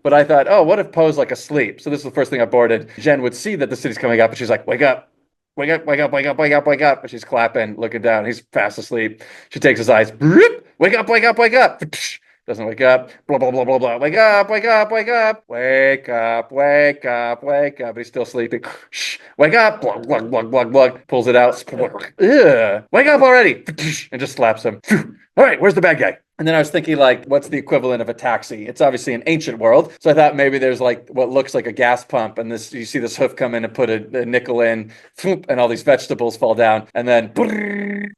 But I thought, oh, what if Poe's like asleep? So this is the first thing I boarded. Jen would see that the city's coming up, and she's like, wake up. Wake up, wake up, wake up, wake up, wake up. And she's clapping, looking down. He's fast asleep. She takes his eyes. Wake up, wake up, wake up. Doesn't wake up. Blah, blah, blah, blah, blah. Wake up, wake up, wake up. Wake up, wake up, wake up. But he's still sleeping. Shh. Wake up. Blug, blug, blug, blug, blug. Pulls it out. Ugh. Wake up already. And just slaps him. All right, where's the bad guy? And then I was thinking, like, what's the equivalent of a taxi? It's obviously an ancient world. So I thought maybe there's like what looks like a gas pump, and this you see this hoof come in and put a nickel in, and all these vegetables fall down, and then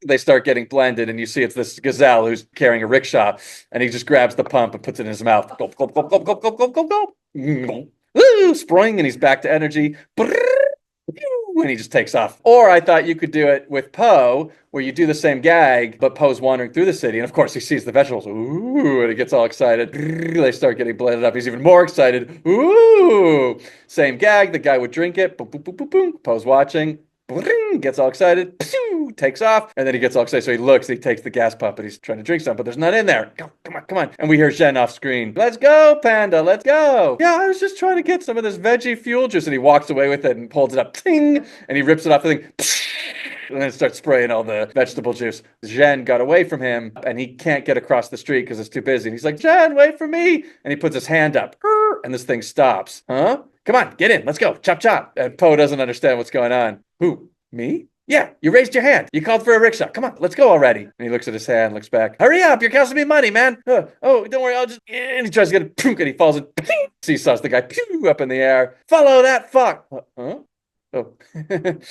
they start getting blended, and you see it's this gazelle who's carrying a rickshaw, and he just grabs the pump and puts it in his mouth. Gulp, gulp, gulp, gulp, gulp, gulp, gulp, gulp, gulp. Spring, and he's back to energy. And he just takes off. Or I thought you could do it with Poe, where you do the same gag, but Poe's wandering through the city, and of course he sees the vegetables. Ooh, and he gets all excited. They start getting blended up. He's even more excited. Ooh, same gag. The guy would drink it. Boom, boom, boom, boom, boom. Poe's watching. Gets all excited, takes off, and then he gets all excited. So he looks, he takes the gas pump, and he's trying to drink some, but there's none in there. Come on, come on. And we hear Zhen off screen. Let's go, Panda, let's go. Yeah, I was just trying to get some of this veggie fuel juice. And he walks away with it and pulls it up, ting, and he rips it off the thing. And then starts spraying all the vegetable juice. Zhen got away from him, and he can't get across the street because it's too busy. And he's like, Zhen, wait for me. And he puts his hand up, and this thing stops. Huh? Come on, get in. Let's go. Chop, chop. And Poe doesn't understand what's going on. Who? Me? Yeah, you raised your hand. You called for a rickshaw. Come on, let's go already. And he looks at his hand, looks back. Hurry up, you're costing me money, man. Oh, don't worry, I'll just... And he tries to get a punk, and he falls and seesaws the guy up in the air. Follow that fuck. Huh? Oh. And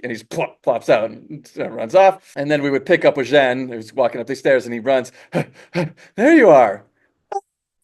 he's plops out and runs off. And then we would pick up with Zhen, who's walking up the stairs, and he runs. There you are.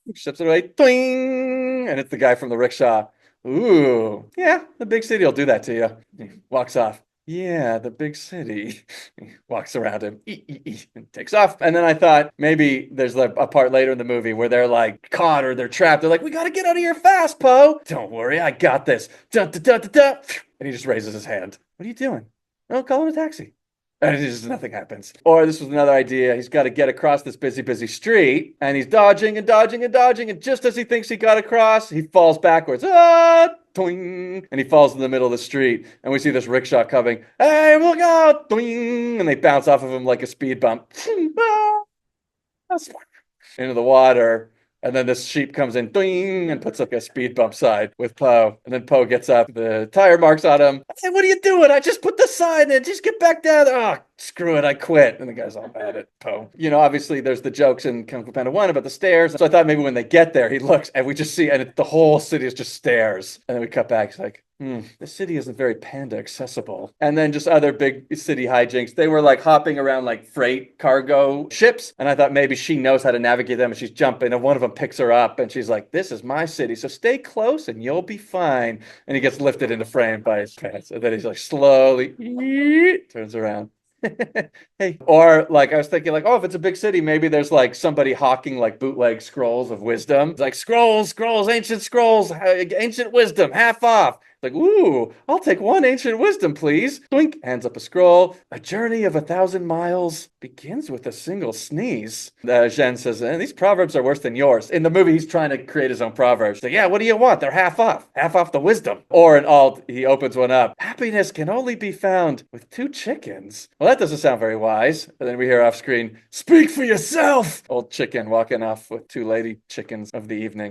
He steps away. Twing! And it's the guy from the rickshaw. Ooh, yeah, the big city will do that to you. He walks off. Yeah, the big city. He walks around him, and takes off. And then I thought maybe there's like a part later in the movie where they're like caught or they're trapped. They're like, we got to get out of here fast, Poe. Don't worry, I got this. Dun, dun, dun, dun, dun. And he just raises his hand. What are you doing? Oh, call him a taxi. And nothing happens. Or this was another idea. He's got to get across this busy street, and he's dodging and dodging and dodging. And just as he thinks he got across, he falls backwards. Toing! And he falls in the middle of the street. And we see this rickshaw coming. Hey, look out! Toing! And they bounce off of him like a speed bump. Into the water. And then this sheep comes in, doing, and puts up a speed bump sign with Poe. And then Poe gets up, the tire marks on him. Hey, what are you doing? I just put the sign in. Just get back down there. Oh, screw it, I quit. And the guy's all mad at Poe. You know, obviously there's the jokes in Kung Fu Panda 1 about the stairs. So I thought maybe when they get there, he looks, and we just see, and the whole city is just stairs. And then we cut back, it's like, this city isn't very panda accessible. And then just other big city hijinks. They were like hopping around like freight cargo ships. And I thought maybe she knows how to navigate them, and she's jumping, and one of them picks her up, and she's like, this is my city, so stay close and you'll be fine. And he gets lifted into frame by his pants. And then he's like slowly turns around. Hey, or like I was thinking, like, oh, if it's a big city, maybe there's like somebody hawking like bootleg scrolls of wisdom. It's like scrolls, ancient wisdom, half off. Like, ooh, I'll take one ancient wisdom, please. Doink, hands up a scroll. A journey of 1,000 miles begins with a single sneeze. Zhen says, these proverbs are worse than yours. In the movie, he's trying to create his own proverbs. Like, yeah, what do you want? They're half off the wisdom. Or in alt, he opens one up. Happiness can only be found with 2 chickens. Well, that doesn't sound very wise. And then we hear off screen, speak for yourself. Old chicken walking off with 2 lady chickens of the evening.